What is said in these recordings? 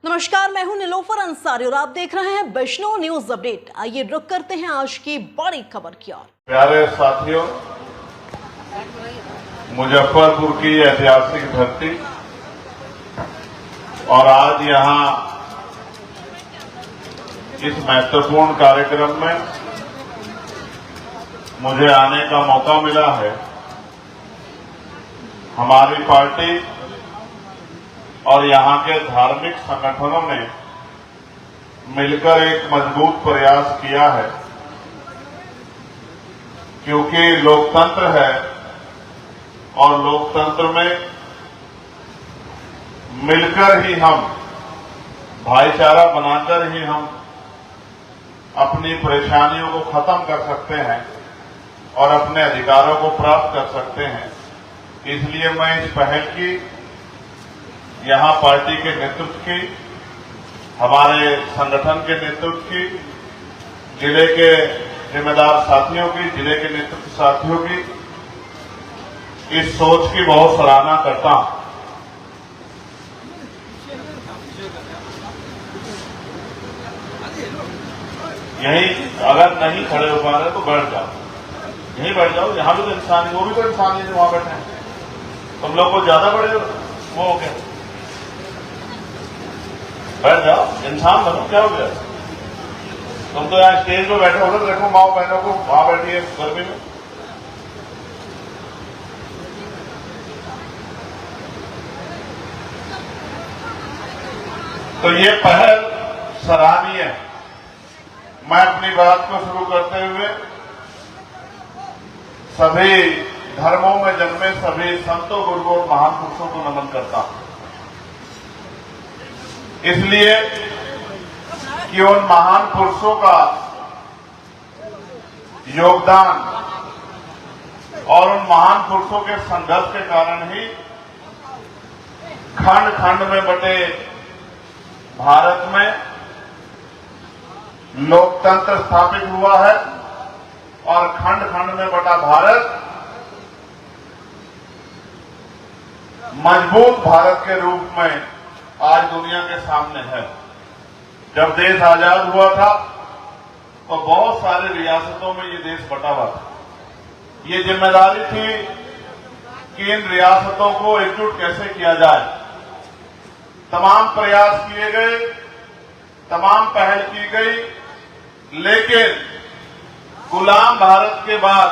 नमस्कार, मैं हूं निलोफर अंसारी और आप देख रहे हैं वैष्णव न्यूज अपडेट। आइए रुक करते हैं आज की बड़ी खबर की ओर। प्यारे साथियों, मुजफ्फरपुर की ऐतिहासिक धरती और आज यहां इस महत्वपूर्ण कार्यक्रम में मुझे आने का मौका मिला है। हमारी पार्टी और यहां के धार्मिक संगठनों ने मिलकर एक मजबूत प्रयास किया है, क्योंकि लोकतंत्र है और लोकतंत्र में मिलकर ही हम, भाईचारा बनाकर ही हम अपनी परेशानियों को खत्म कर सकते हैं और अपने अधिकारों को प्राप्त कर सकते हैं। इसलिए मैं इस पहल की, यहां पार्टी के नेतृत्व की, हमारे संगठन के नेतृत्व की, जिले के जिम्मेदार साथियों की, जिले के नेतृत्व साथियों की इस सोच की बहुत सराहना करता हूं। यहीं अगर नहीं खड़े हो पा रहे तो बैठ जाओ, यहीं बैठ जाओ। यहां भी तो इंसान है, वो भी तो इंसान है, वहां बैठे हैं। तुम लोग को ज्यादा बड़े वो हो गया, बैठ जाओ, इंसान बनो। क्या हो गया? तुम तो यहाँ स्टेज पे बैठे हो, देखो माओ बहनों को वहां बैठी है गर्मी में। तो ये पहल सराहनीय है। मैं अपनी बात को शुरू करते हुए सभी धर्मों में जन्मे सभी संतों, गुरुओं और महान पुरुषों को नमन करता हूं, इसलिए कि उन महान पुरुषों का योगदान और उन महान पुरुषों के संघर्ष के कारण ही खंड खंड में बटे भारत में लोकतंत्र स्थापित हुआ है और खंड खंड में बटा भारत मजबूत भारत के रूप में आज दुनिया के सामने है। जब देश आजाद हुआ था तो बहुत सारे रियासतों में ये देश बटा हुआ था। ये जिम्मेदारी थी कि इन रियासतों को एकजुट कैसे किया जाए। तमाम प्रयास किए गए, तमाम पहल की गई, लेकिन गुलाम भारत के बाद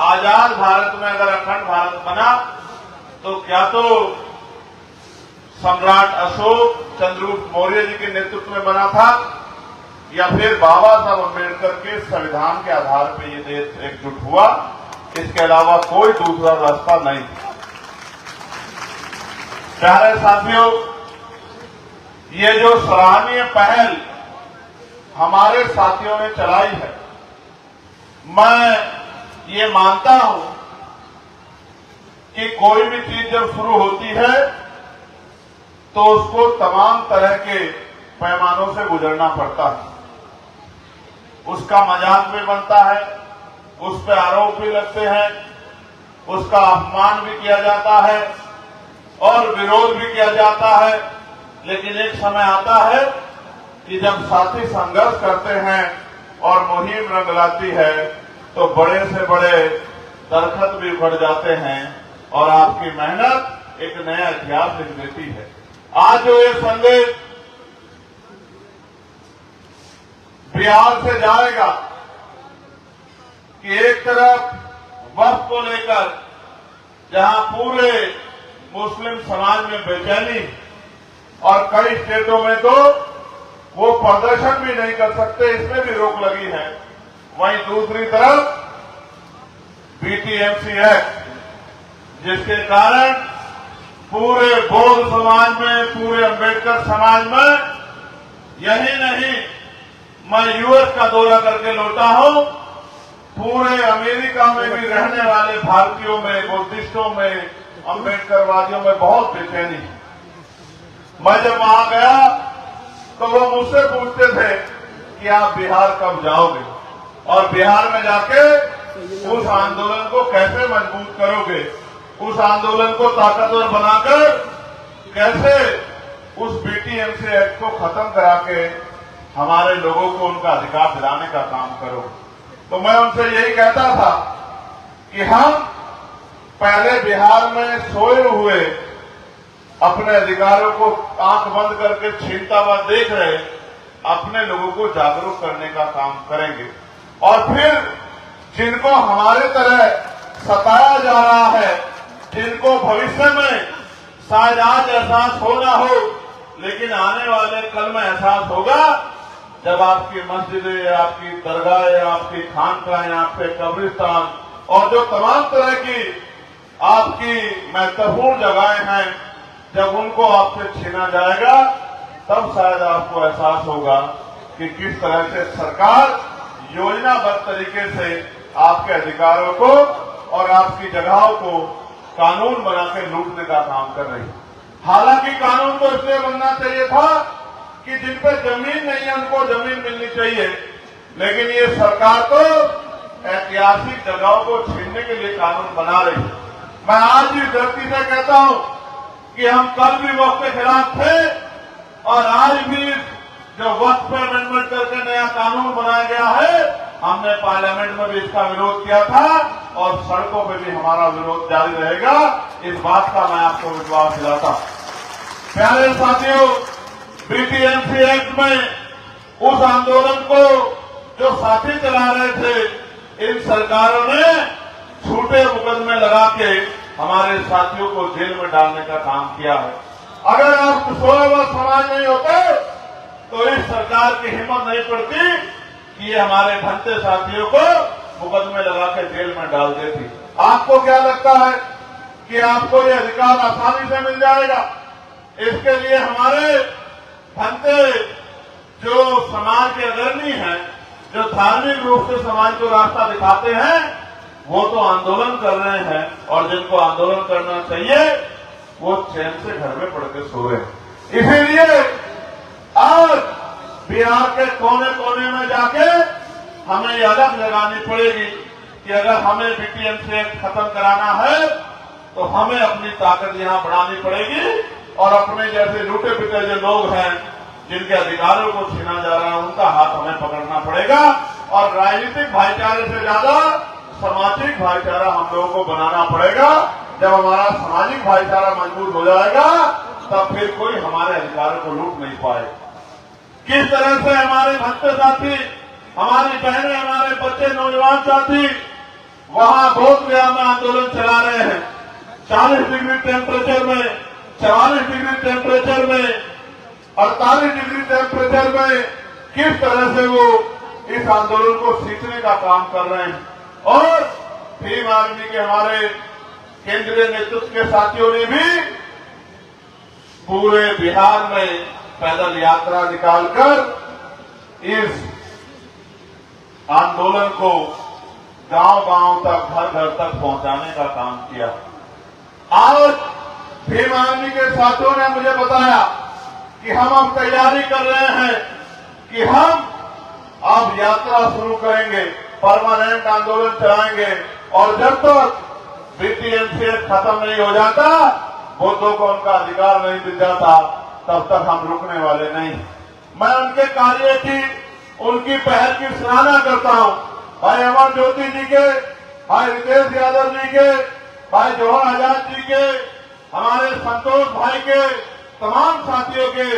आजाद भारत में अगर अखंड भारत बना तो क्या तो सम्राट अशोक चंद्रगुप्त मौर्य जी के नेतृत्व में बना था, या फिर बाबा साहब अम्बेडकर के संविधान के आधार पर यह देश एकजुट हुआ। इसके अलावा कोई दूसरा रास्ता नहीं था। प्यारे साथियों, ये जो सराहनीय पहल हमारे साथियों ने चलाई है, मैं ये मानता हूं कि कोई भी चीज जब शुरू होती है तो उसको तमाम तरह के पैमानों से गुजरना पड़ता है। उसका मजाक भी बनता है, उस पर आरोप भी लगते हैं, उसका अपमान भी किया जाता है और विरोध भी किया जाता है। लेकिन एक समय आता है कि जब साथी संघर्ष करते हैं और मुहिम रंग लाती है तो बड़े से बड़े दरख्त भी उखड़ जाते हैं और आपकी मेहनत एक नया इतिहास लिख देती है। आज जो ये संदेश बिहार से जाएगा कि एक तरफ वक्फ को लेकर जहां पूरे मुस्लिम समाज में बेचैनी और कई स्टेटों में तो वो प्रदर्शन भी नहीं कर सकते, इसमें भी रोक लगी है, वहीं दूसरी तरफ बीटीएमसी एक्ट, जिसके कारण पूरे बौद्ध समाज में, पूरे अंबेडकर समाज में, यही नहीं, मैं यूएस का दौरा करके लौटा हूं, पूरे अमेरिका में भी रहने वाले भारतीयों में, बुद्धिस्टों में, अंबेडकरवादियों में बहुत बेचैनी है। मैं जब वहां गया तो वो मुझसे पूछते थे कि आप बिहार कब जाओगे और बिहार में जाके उस आंदोलन को कैसे मजबूत करोगे, उस आंदोलन को ताकतवर बनाकर कैसे उस बीटीएमसी एक्ट को खत्म करा के हमारे लोगों को उनका अधिकार दिलाने का काम करो। तो मैं उनसे यही कहता था कि हम पहले बिहार में सोए हुए अपने अधिकारों को आंख बंद करके छीनता हुआ देख रहे अपने लोगों को जागरूक करने का काम करेंगे, और फिर जिनको हमारे तरह सताया जा रहा है, जिनको भविष्य में शायद आज एहसास हो ना हो, लेकिन आने वाले कल में एहसास होगा जब आपकी मस्जिदें, आपकी दरगाहें, आपकी खानकाहें, आपके कब्रिस्तान और जो तमाम तरह की आपकी महत्वपूर्ण जगहें हैं, जब उनको आपसे छीना जाएगा तब शायद आपको एहसास होगा कि किस तरह से सरकार योजनाबद्ध तरीके से आपके अधिकारों को और आपकी जगहों को कानून बना के लूटने का काम कर रही है। हालांकि कानून तो इसलिए बनना चाहिए था कि जिन पे जमीन नहीं है उनको जमीन मिलनी चाहिए, लेकिन ये सरकार तो ऐतिहासिक जगहों को छीनने के लिए कानून बना रही है। मैं आज भी धरती से कहता हूं कि हम कल भी वक्त के खिलाफ थे और आज भी जो वक्त पर अमेंडमेंट करके नया कानून बनाया गया है, हमने पार्लियामेंट में भी इसका विरोध किया था और सड़कों पर भी हमारा विरोध जारी रहेगा। इस बात का मैं आपको विश्वास दिलाता हूं। प्यारे साथियों, बीटीएमसी एक्ट में उस आंदोलन को जो साथी चला रहे थे, इन सरकारों ने झूठे मुकदमे लगा के हमारे साथियों को जेल में डालने का काम किया है। अगर आप सोए हुए समाज नहीं होते तो इस सरकार की हिम्मत नहीं पड़ती कि ये हमारे भंते साथियों को मुकदमे लगा के जेल में डाल देती। आपको क्या लगता है कि आपको ये अधिकार आसानी से मिल जाएगा? इसके लिए हमारे भंते जो समाज के अग्रणी हैं, जो धार्मिक रूप से समाज को रास्ता दिखाते हैं, वो तो आंदोलन कर रहे हैं, और जिनको आंदोलन करना चाहिए वो चैन से घर में पड़ के सो रहे हैं। इसीलिए आज बिहार के कोने कोने में जाके हमें ये अलग लगानी पड़ेगी कि अगर हमें बीटीएमसी एक्ट खत्म कराना है तो हमें अपनी ताकत यहां बढ़ानी पड़ेगी, और अपने जैसे लूटे पिटे जो लोग हैं जिनके अधिकारों को छीना जा रहा है उनका हाथ हमें पकड़ना पड़ेगा, और राजनीतिक भाईचारे से ज्यादा सामाजिक भाईचारा हम लोगों को बनाना पड़ेगा। जब हमारा सामाजिक भाईचारा मजबूत हो जाएगा तब फिर कोई हमारे अधिकारों को लूट नहीं पाएगा। किस तरह से हमारे भक्त साथी, हमारी बहनें, हमारे बच्चे, नौजवान साथी वहां बोधगया में आंदोलन चला रहे हैं, 40 डिग्री टेम्परेचर में, 44 डिग्री टेम्परेचर में, 48 डिग्री टेम्परेचर में किस तरह से वो इस आंदोलन को सींचने का काम कर रहे हैं। और भीम आर्मी के हमारे केंद्रीय नेतृत्व के साथियों ने भी पूरे बिहार में पैदल यात्रा निकालकर इस आंदोलन को गांव-गांव तक, घर-घर तक पहुंचाने का काम किया। आज भीम आर्मी के साथियों ने मुझे बताया कि हम अब तैयारी कर रहे हैं कि हम अब यात्रा शुरू करेंगे, परमानेंट आंदोलन चलाएंगे, और जब तक बीटीएमसी खत्म नहीं हो जाता, बुद्धों को उनका अधिकार नहीं मिल जाता, तब तक हम रुकने वाले नहीं। मैं उनके कार्य की, उनकी पहल की सराहना करता हूं। भाई अमर ज्योति जी के, भाई रितेश यादव जी के, भाई जवाहर आजाद जी के, हमारे संतोष भाई के, तमाम साथियों के,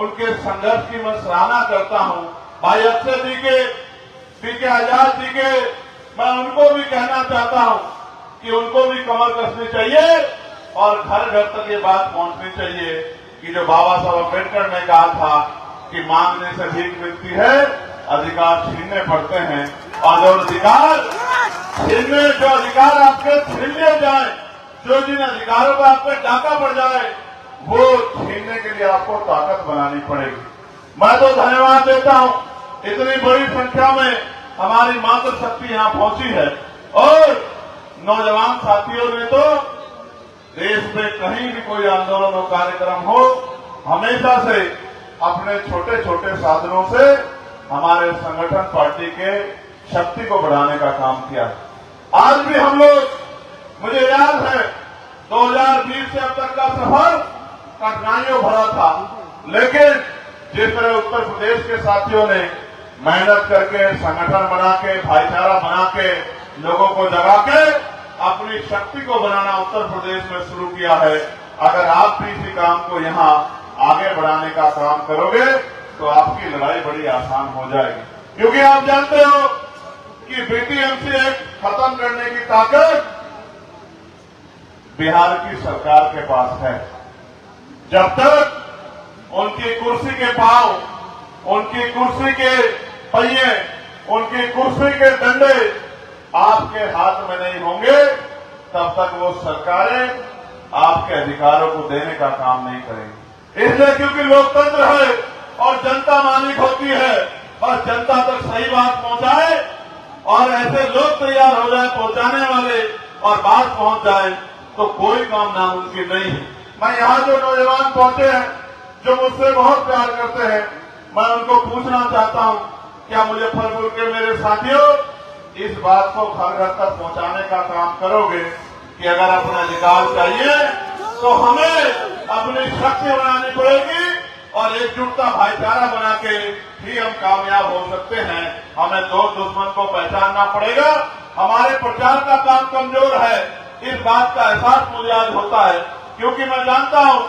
उनके संघर्ष की मैं सराहना करता हूं। भाई अक्षय जी के, पीके आजाद जी के, मैं उनको भी कहना चाहता हूं कि उनको भी कमर कसनी चाहिए और घर घर तक ये बात पहुंचनी चाहिए कि जो बाबा साहब अम्बेडकर ने कहा था कि मांगने से भीख मिलती है, अधिकार छीनने पड़ते हैं, और जो अधिकार आपके छीन लिए जाए, जो जिन अधिकारों पर आप पे डाका पड़ जाए, वो छीनने के लिए आपको ताकत बनानी पड़ेगी। मैं तो धन्यवाद देता हूं, इतनी बड़ी संख्या में हमारी मातृशक्ति यहां पहुंची है, और नौजवान साथियों ने तो देश में कहीं भी कोई आंदोलन हो, कार्यक्रम हो, हमेशा से अपने छोटे छोटे साधनों से हमारे संगठन पार्टी के शक्ति को बढ़ाने का काम किया। आज भी हम लोग, मुझे याद है 2020 से अब तक का सफर कठिनाइयों भरा था, लेकिन जिस तरह उत्तर प्रदेश के साथियों ने मेहनत करके, संगठन बना के, भाईचारा बना के, लोगों को जगा के अपनी शक्ति को बनाना उत्तर प्रदेश में शुरू किया है, अगर आप भी इसी काम को यहाँ आगे बढ़ाने का काम करोगे तो आपकी लड़ाई बड़ी आसान हो जाएगी। क्योंकि आप जानते हो कि बीटीएमसी एक्ट खत्म करने की ताकत बिहार की सरकार के पास है। जब तक उनकी कुर्सी के पांव, उनकी कुर्सी के पहिए, उनकी कुर्सी के डंडे आपके हाथ में नहीं होंगे, तब तक वो सरकारें आपके अधिकारों को देने का काम नहीं करेंगी। इसलिए क्योंकि लोकतंत्र है और जनता मालिक होती है, और जनता तक सही बात पहुंचाए और ऐसे लोग तैयार हो जाए पहुंचाने वाले और बात पहुंच जाए तो कोई काम नामुमकिन नहीं है। मैं यहाँ जो नौजवान पहुंचे हैं, जो मुझसे बहुत प्यार करते हैं, मैं उनको पूछना चाहता हूँ, क्या मुजफ्फरपुर के मेरे साथियों इस बात को घर घर तक पहुंचाने का काम करोगे कि अगर अपना अधिकार चाहिए तो हमें अपनी शक्ति बनानी पड़ेगी और एकजुटता भाईचारा बना के ही हम कामयाब हो सकते हैं। हमें दो दुश्मन को पहचानना पड़ेगा। हमारे प्रचार का काम कमजोर है, इस बात का एहसास मुझे आज होता है, क्योंकि मैं जानता हूं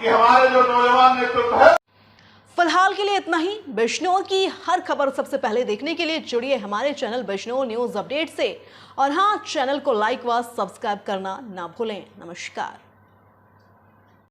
कि हमारे जो नौजवान नेतृत्व है। फिलहाल के लिए इतना ही। बिजनौर की हर खबर सबसे पहले देखने के लिए जुड़िए हमारे चैनल बिजनौर न्यूज अपडेट से, और हाँ, चैनल को लाइक व सब्सक्राइब करना ना भूलें। नमस्कार।